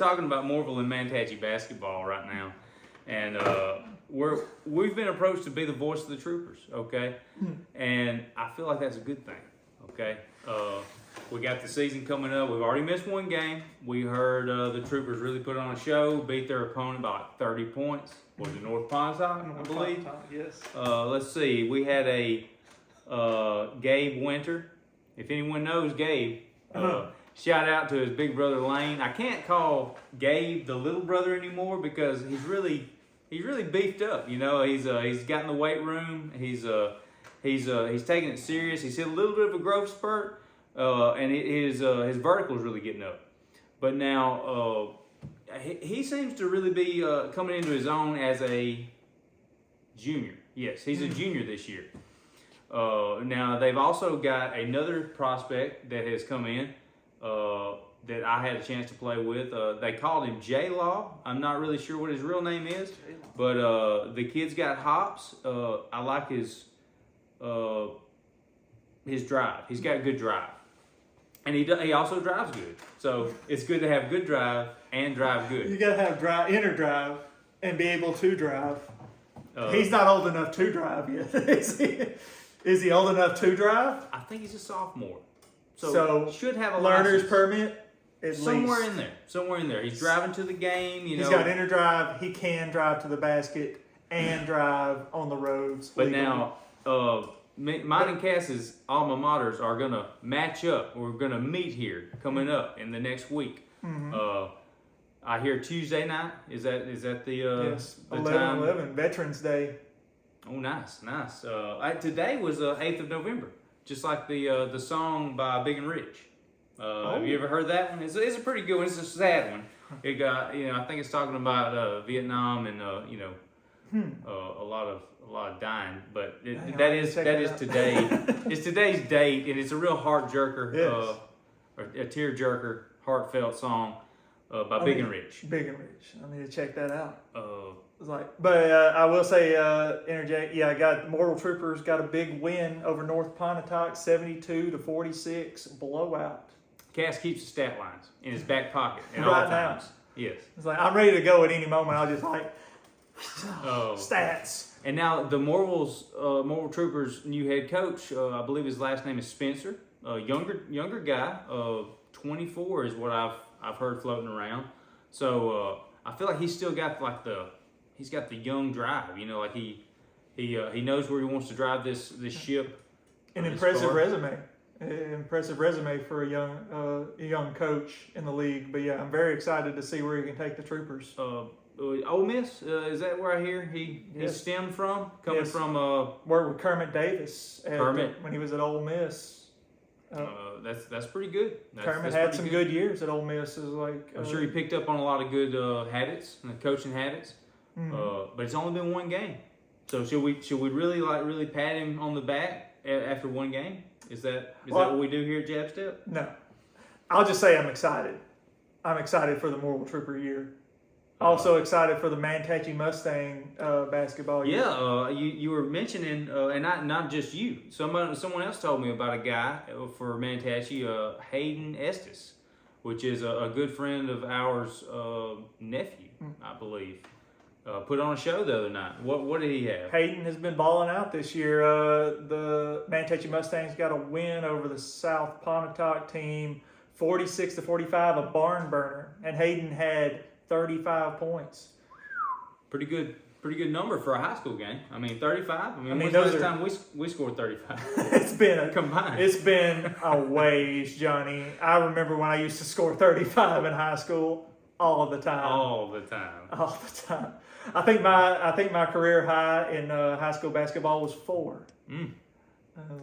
talking about Mooreville and Mantachie basketball right now, and we've been approached to be the voice of the Troopers, okay? And I feel like that's a good thing, okay? We got the season coming up. We've already missed one game. We heard the Troopers really put on a show, beat their opponent by like 30 points. Was it North Pontotoc, I believe? Yes. Let's see. We had a Gabe Winter. If anyone knows Gabe, shout out to his big brother Lane. I can't call Gabe the little brother anymore because he's really beefed up. You know, he's got in the weight room. He's taking it serious. He's hit a little bit of a growth spurt, and his vertical is really getting up. But now he seems to really be coming into his own as a junior. Yes, he's a junior this year. Now they've also got another prospect that has come in that I had a chance to play with. They called him J-Law. I'm not really sure what his real name is, but the kid's got hops. I like his drive. He's got good drive, and he also drives good. So it's good to have good drive and drive good. You gotta have inner drive and be able to drive. He's not old enough to drive yet. Is he old enough to drive? I think he's a sophomore, so should have a learner's license. permit. Somewhere in there. He's driving to the game. He's got inner drive. He can drive to the basket and drive on the roads. But legally. now, mine and Cass's alma maters are gonna match up. We're gonna meet here coming up in the next week. I hear Tuesday night. Is that the yes, the 11/11 Veterans Day. Oh, nice. Today was 8th of November, just like the song by Big and Rich. Have you ever heard that one? It's a pretty good one. It's a sad one. It got I think it's talking about Vietnam and a lot of dying. But that is today. It's today's date, and it's a real heart jerker, Yes. a tear jerker, heartfelt song by Big and Rich. Big and Rich. I need to check that out. Uh, I will say, interject. Yeah, Mooreville Troopers got a big win over North Pontotoc, 72-46 blowout. Cass keeps the stat lines in his back pocket at Right all now. times. Yes. It's like I'm ready to go at any moment. I'll just Oh. stats. And now the Mooreville Troopers' new head coach, I believe his last name is Spencer, a younger guy, 24 is what I've heard floating around. So I feel like he's still got he's got the young drive. You know, like he knows where he wants to drive this ship. An impressive resume. Impressive resume for a young coach in the league. But yeah, I'm very excited to see where he can take the Troopers. Ole Miss, is that where I hear he stemmed from? Coming from worked with Kermit Davis when he was at Ole Miss. That's pretty good. Kermit had some good years at Ole Miss. I'm sure he picked up on a lot of good habits, coaching habits. But it's only been one game. So should we really pat him on the back after one game? Is that what we do here at Jab-Step? No. I'll just say I'm excited. I'm excited for the Mooreville Trooper year. Also excited for the Mantachie Mustang basketball year. Yeah, you were mentioning, and not just you. Someone else told me about a guy for Mantachie, Hayden Estes, which is a good friend of ours' nephew, I believe. Put on a show the other night. What did he have? Hayden has been balling out this year. The Mantachie Mustangs got a win over the South Pontotoc team, 46-45, a barn burner, and Hayden had 35 points. Pretty good number for a high school game. I mean, 35. I mean when's the last time we scored 35? It's been combined. It's been a ways, Johnny. I remember when I used to score 35 in high school all the time. All the time. I think my career high in high school basketball was 4.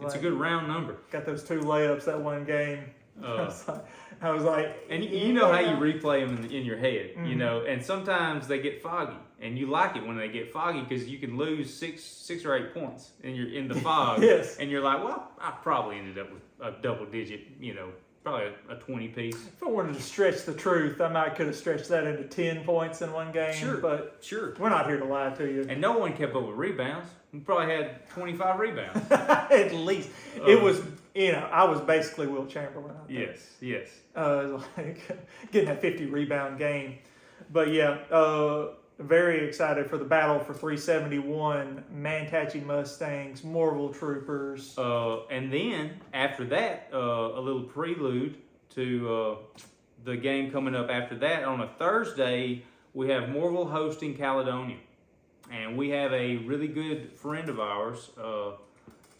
It's a good round number. Got those 2 layups that one game. I was like, and you know how you replay them in your head, you know, and sometimes they get foggy, and you like it when they get foggy because you can lose 6 or 8 points and you're in the fog. Yes. And you're like, well, I probably ended up with a double digit, probably a 20 piece. If I wanted to stretch the truth, I might could have stretched that into 10 points in one game. Sure, but we're not here to lie to you. And no one kept up with rebounds. We probably had 25 rebounds. At least. It was I was basically Will Chamberlain out there. Yes. Like getting that 50 rebound game. But yeah, very excited for the battle for 371, Mantachie Mustangs, Mooreville Troopers. And then after that, a little prelude to the game coming up after that. On a Thursday, we have Mooreville hosting Caledonia. And we have a really good friend of ours,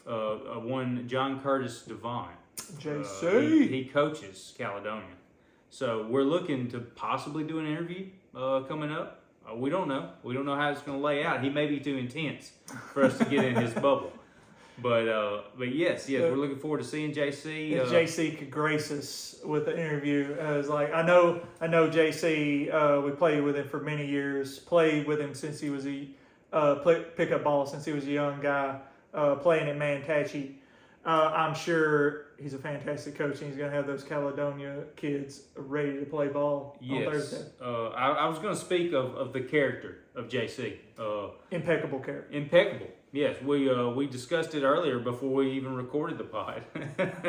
one John Curtis Devine. JC. He coaches Caledonia. So we're looking to possibly do an interview coming up. We don't know. We don't know how it's going to lay out. He may be too intense for us to get in his bubble. But yes, we're looking forward to seeing JC. If JC could grace us with an interview, it's like I know JC. We played with him for many years. Played with him since he was pickup ball since he was a young guy playing at Mantachie. I'm sure he's a fantastic coach, and he's going to have those Caledonia kids ready to play ball on Thursday. I was going to speak of the character of JC. Impeccable character. Impeccable. Yes, we discussed it earlier before we even recorded the pod. That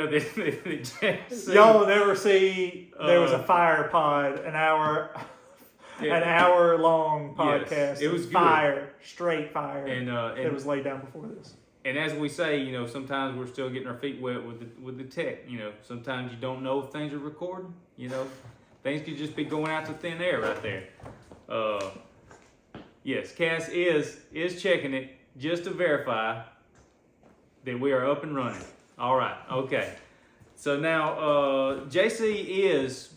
JC, y'all will never see there was a fire pod an hour long podcast. Yes, it was good. Fire, straight fire, and that was laid down before this. And as we say, sometimes we're still getting our feet wet with the tech. Sometimes you don't know if things are recording. Things could just be going out to thin air right there. Yes, Cass is checking it just to verify that we are up and running. All right, okay. So now JC is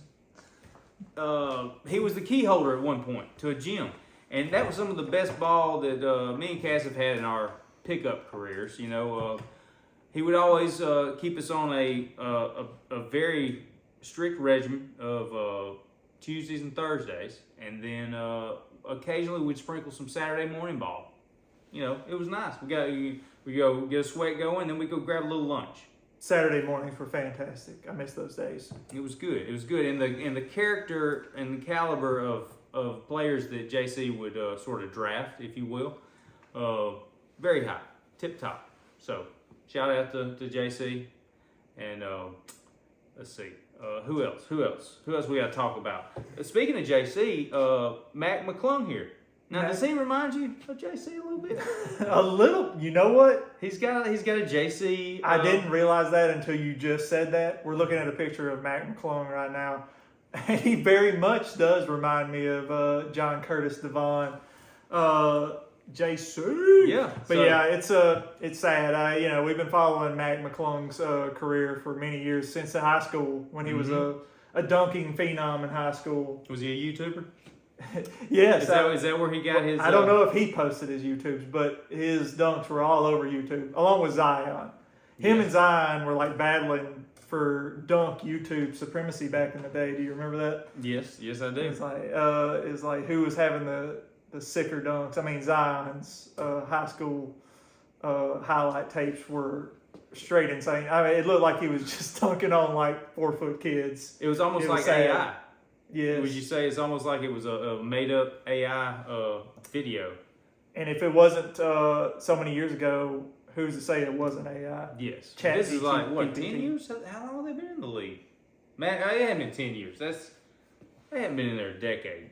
he was the key holder at one point to a gym, and that was some of the best ball that me and Cass have had in our pickup careers. He would always keep us on a very strict regimen of Tuesdays and Thursdays, and then occasionally we'd sprinkle some Saturday morning ball. It was nice. We go get a sweat going, then we go grab a little lunch. Saturday mornings were fantastic. I miss those days. It was good. And the character and the caliber of players that JC would sort of draft, if you will, very high, tip top. So shout out to JC. And let's see, who else we got to talk about? Speaking of JC, Mac McClung here. Now, does he remind you of JC a little bit? A little. You know what? He's got a JC. I didn't realize that until you just said that. We're looking at a picture of Mac McClung right now. And he very much does remind me of John Curtis Devine. JC. Yeah. But yeah, it's sad. We've been following Mac McClung's career for many years since the high school when he was a dunking phenom in high school. Was he a YouTuber? Yes. Is that where he got his? I don't know if he posted his YouTubes, but his dunks were all over YouTube, along with Zion. Him and Zion were like battling for dunk YouTube supremacy back in the day. Do you remember that? Yes, I do. It's like who was having the sicker dunks. I mean, Zion's high school highlight tapes were straight insane. I mean, it looked like he was just dunking on like 4-foot kids. It was almost like AI. Yes. Would you say it's almost like it was a made-up AI video? And if it wasn't so many years ago, who's to say it wasn't AI? Yes. Chat this is like, what, 10 GPT. years? How long have they been in the league? Man, it hasn't been 10 years. They haven't been in there a decade.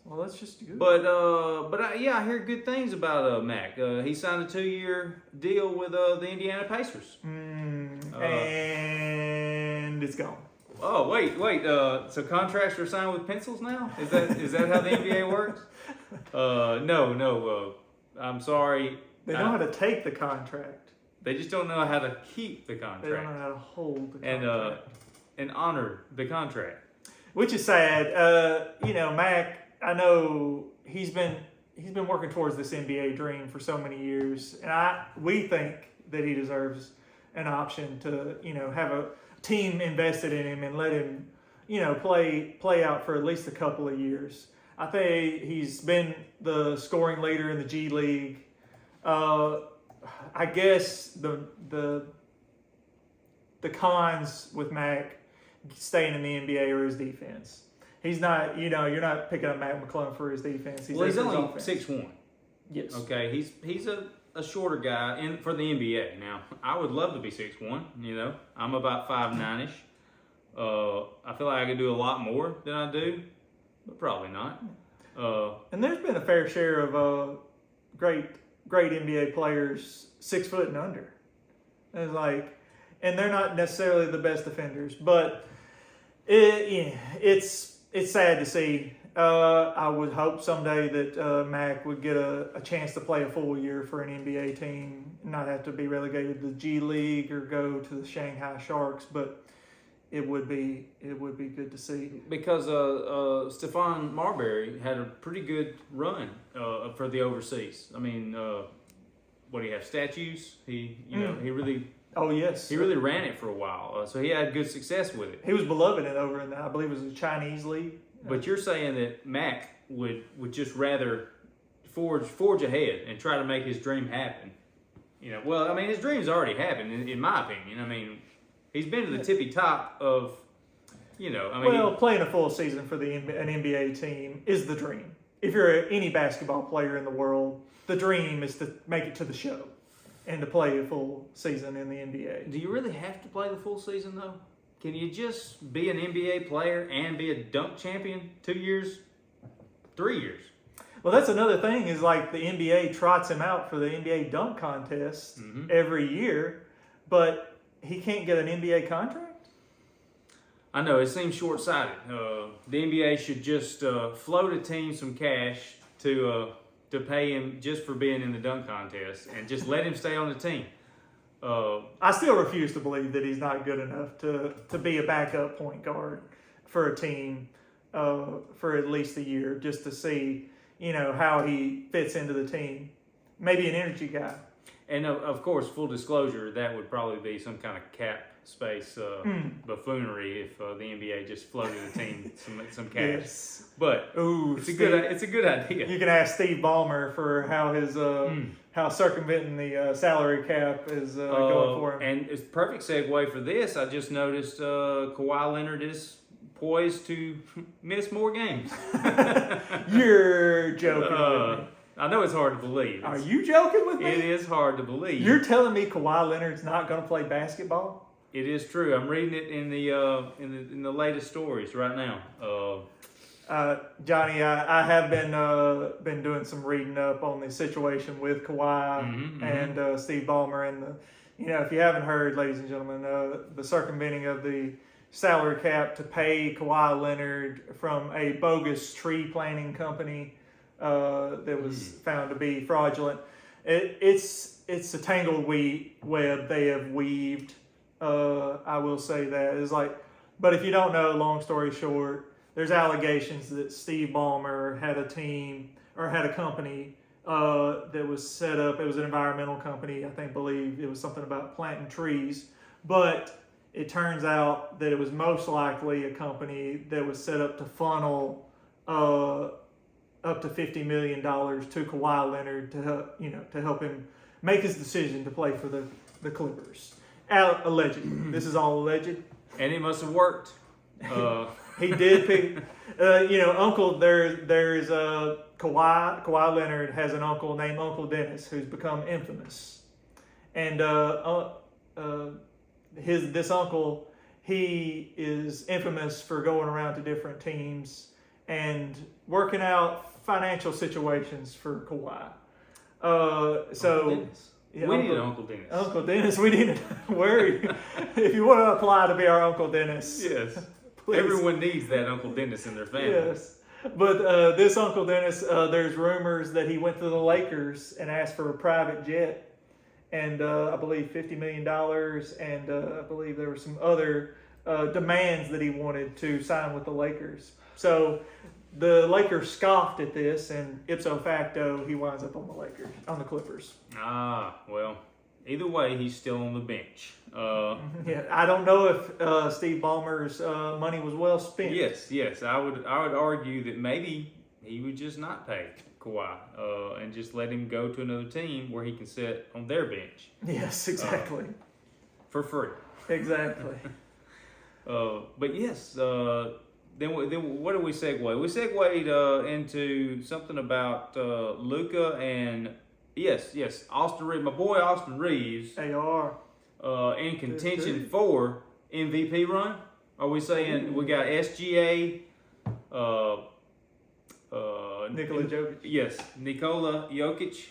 Well, that's just good. But I hear good things about Mac. He signed a 2-year deal with the Indiana Pacers. And it's gone. Oh, wait. So contracts are signed with pencils now? Is that how the NBA works? No. I'm sorry. They know how to take the contract. They just don't know how to keep the contract. They don't know how to hold the contract. And honor the contract. Which is sad. Mac, I know he's been working towards this NBA dream for so many years, and we think that he deserves an option to, have a team invested in him and let him, play out for at least a couple of years. I think he's been the scoring leader in the G League. I guess the cons with Mac staying in the NBA are his defense. He's not, you're not picking up Mac McClung for his defense. He's only 6'1". Yes. Okay, he's a a shorter guy for the NBA. Now, I would love to be 6'1". You know, I'm about 5'9". I feel like I could do a lot more than I do, but probably not. And there's been a fair share of great NBA players 6 foot and under. And they're not necessarily the best defenders, but it's sad to see. I would hope someday that Mac would get a chance to play a full year for an NBA team, not have to be relegated to the G League or go to the Shanghai Sharks, but it would be good to see. Because Stephon Marbury had a pretty good run for the overseas. I mean, what do you have? Statues? He really. Oh yes. He really ran it for a while, so he had good success with it. He was beloved over in I believe it was the Chinese league. But you're saying that Mac would just rather forge ahead and try to make his dream happen. You know, well, I mean, his dream's already happened, in my opinion. I mean, he's been to the tippy top of, you know, I mean. Well, playing a full season for an NBA team is the dream. If you're any basketball player in the world, the dream is to make it to the show and to play a full season in the NBA. Do you really have to play the full season, though? Can you just be an NBA player and be a dunk champion 2 years, 3 years? Well, that's another thing is like the NBA trots him out for the NBA dunk contest every year, but he can't get an NBA contract? I know, it seems short-sighted. The NBA should just float a team some cash to pay him just for being in the dunk contest and just let him stay on the team. I still refuse to believe that he's not good enough to be a backup point guard for a team for at least a year, just to see, you know, how he fits into the team. Maybe an energy guy. And of course, full disclosure, that would probably be some kind of cap space buffoonery if the NBA just floated a team some cash. Yes. But it's a good idea. You can ask Steve Ballmer for how his how circumventing the salary cap is going for him. And it's a perfect segue for this. I just noticed Kawhi Leonard is poised to miss more games. You're joking with me. I know it's hard to believe. Are you joking with me? It is hard to believe. You're telling me Kawhi Leonard's not going to play basketball? It is true. I'm reading it in the latest stories right now. Johnny, I have been doing some reading up on the situation with Kawhi and Steve Ballmer, and if you haven't heard, ladies and gentlemen, the circumventing of the salary cap to pay Kawhi Leonard from a bogus tree planting company that was found to be fraudulent. It's a tangled web they have weaved. I will say that it's like, but if you don't know, long story short, there's allegations that Steve Ballmer had a team or had a company that was set up. It was an environmental company, believe it was something about planting trees, but it turns out that it was most likely a company that was set up to funnel up to $50 million to Kawhi Leonard to help him make his decision to play for the Clippers. Alleged. This is all alleged. And it must have worked. He did pick. Uncle. There's Kawhi Leonard has an uncle named Uncle Dennis who's become infamous, and this uncle, he is infamous for going around to different teams and working out financial situations for Kawhi. Yeah, we need an Uncle Dennis. Uncle Dennis, we need where if you want to apply to be our Uncle Dennis. Yes. Please. Everyone needs that Uncle Dennis in their family. Yes. But this Uncle Dennis, there's rumors that he went to the Lakers and asked for a private jet. And I believe $50 million. And I believe there were some other demands that he wanted to sign with the Lakers. So the Lakers scoffed at this, and ipso facto, he winds up on the Clippers. Well, either way, he's still on the bench. Yeah, I don't know if Steve Ballmer's money was well spent. Yes, I would argue that maybe he would just not pay Kawhi and just let him go to another team where he can sit on their bench. Yes, exactly. For free. Exactly. But yes. Then what do we segue? We segued into something about Luka and Yes. Austin Reeves, my boy Austin Reeves, They are. in contention for MVP run. Are we saying we got SGA, Nikola Jokic. Yes, Nikola Jokic.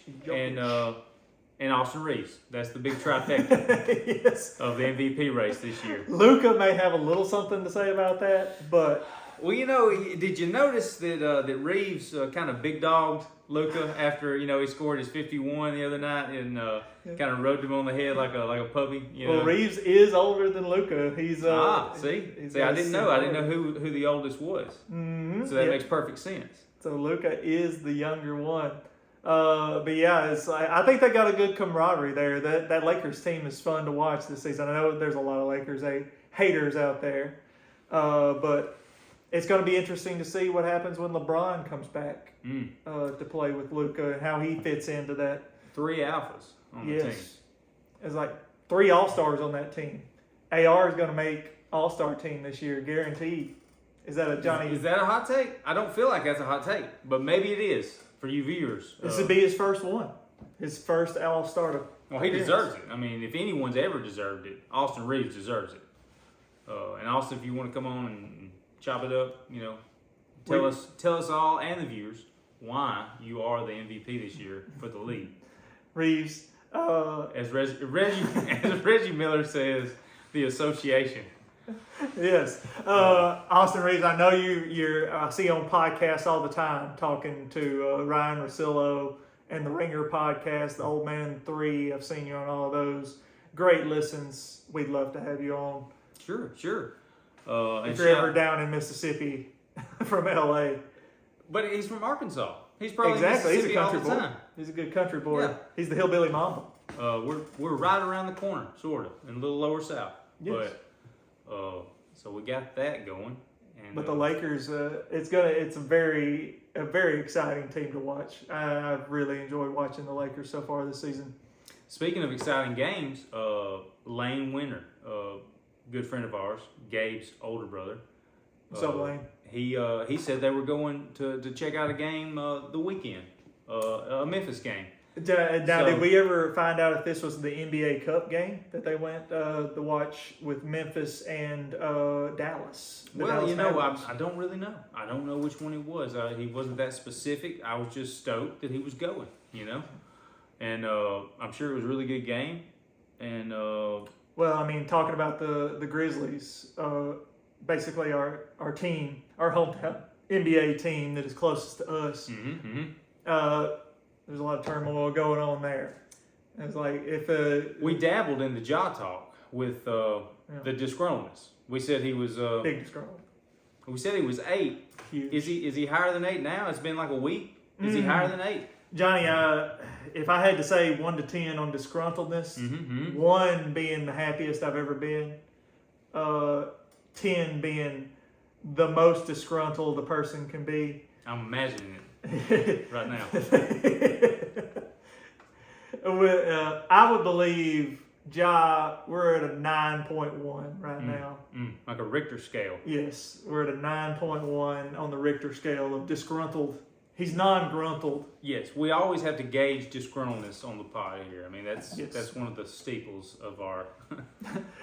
And Austin Reeves. That's the big trifecta Yes. of the MVP race this year. Luka may have a little something to say about that, but Well, did you notice that Reeves kind of big dogged Luka after he scored his 51 the other night and kind of rubbed him on the head like a puppy? Well, Reeves is older than Luka. He's see, I didn't know who the oldest was. Mm-hmm. So that makes perfect sense. So Luka is the younger one. But yeah, I think they got a good camaraderie there. That Lakers team is fun to watch this season. I know there's a lot of Lakers haters out there, but it's going to be interesting to see what happens when LeBron comes back to play with Luka and how he fits into that. 3 alphas on the team. It's like 3 All-Stars on that team. AR is going to make All-Star team this year, guaranteed. Is that a Johnny? Is that a hot take? I don't feel like that's a hot take, but maybe it is for you viewers. This would be his first one. His first All-Star. Well, he deserves it. I mean, if anyone's ever deserved it, Austin Reeves deserves it. And Austin, if you want to come on and chop it up, tell us all and the viewers why you are the MVP this year for the league. Reeves. As Reggie Miller says, the association. Yes. Austin Reeves, I know I see on podcasts all the time talking to Ryan Russillo and the Ringer podcast, the Old Man 3. I've seen you on all of those. Great listens. We'd love to have you on. Sure. If you're ever down in Mississippi from LA. But he's from Arkansas. He's probably exactly. He's a Mississippi country all the boy. time. He's a good country boy. Yeah. He's the hillbilly mamba. We're right around the corner, sort of, in a little lower south. Yes. But so we got that going. And, but the Lakers, it's a very exciting team to watch. I've really enjoyed watching the Lakers so far this season. Speaking of exciting games, Lane Winter, good friend of ours, Gabe's older brother. What's up, Lane? He said they were going to check out a game the weekend, a Memphis game. Now, did we ever find out if this was the NBA Cup game that they went to watch with Memphis and Dallas? I don't really know. I don't know which one it was. He wasn't that specific. I was just stoked that he was going, And I'm sure it was a really good game. And well, I mean, talking about the Grizzlies, basically our team, our hometown NBA team that is closest to us. There's a lot of turmoil going on there. It's like if we dabbled in the jaw talk with the disgruntledness. We said he was big disgruntled. We said he was 8. Huge. Is he higher than 8 now? It's been like a week. Is he higher than 8? Johnny, if I had to say 1 to 10 on disgruntledness, 1 being the happiest I've ever been, 10 being the most disgruntled a person can be. I'm imagining it right now. I would believe we're at a 9.1 right now. Like a Richter scale. Yes, we're at a 9.1 on the Richter scale of disgruntled. He's non-gruntled. Yes, we always have to gauge disgruntledness on the pod here. I mean, that's one of the staples of our.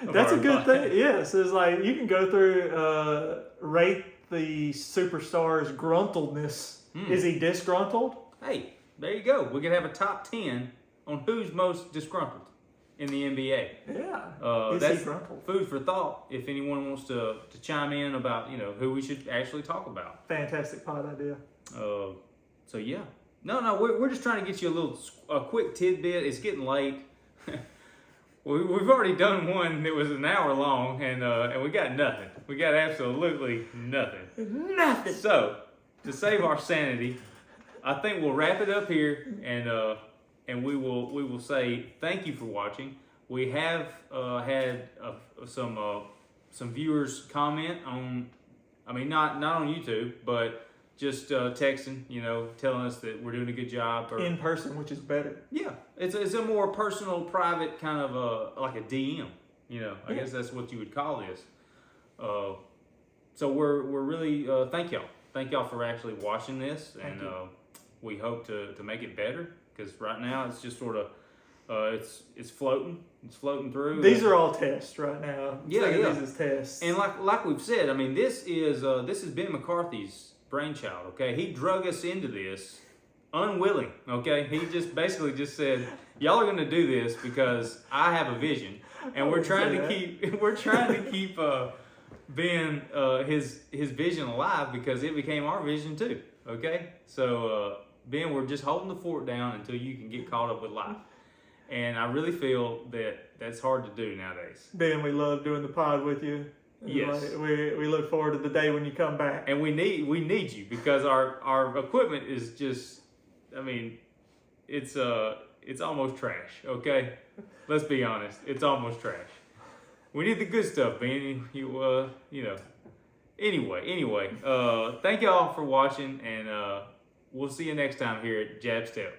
That's a good thing. Yes, it's like you can go through rate the superstar's gruntledness. Is he disgruntled? Hey, there you go. We could have a top 10 on who's most disgruntled in the NBA. Yeah. That's he gruntled? Food for thought. If anyone wants to chime in about who we should actually talk about. Fantastic pod idea. So yeah, no, we're just trying to get you a quick tidbit. It's getting late. We've already done one that was an hour long, and we got nothing. We got absolutely nothing. Nothing. So to save our sanity, I think we'll wrap it up here, and we will say thank you for watching. We have had some viewers comment on, I mean not on YouTube, but just texting, telling us that we're doing a good job. In person, which is better. Yeah, it's a more personal, private kind of like a DM. I guess that's what you would call this. So we're really thank y'all for actually watching this, we hope to make it better, because right now it's just sort of it's floating through. These are all tests right now. Yeah, Think yeah. of these as tests. And like we've said, I mean, this is Ben McCarthy's brainchild. Okay, he drug us into this unwilling. Okay, he just basically just said, y'all are going to do this because I have a vision, and we're trying to keep Ben his vision alive, because it became our vision too. Okay, so Ben, we're just holding the fort down until you can get caught up with life. And I really feel that that's hard to do nowadays. Ben, we love doing the pod with you. Yes. We look forward to the day when you come back. And we need you, because our equipment is just, I mean, it's almost trash. Okay, let's be honest, it's almost trash. We need the good stuff, man. You know. Anyway, thank y'all for watching, and we'll see you next time here at Jab Step.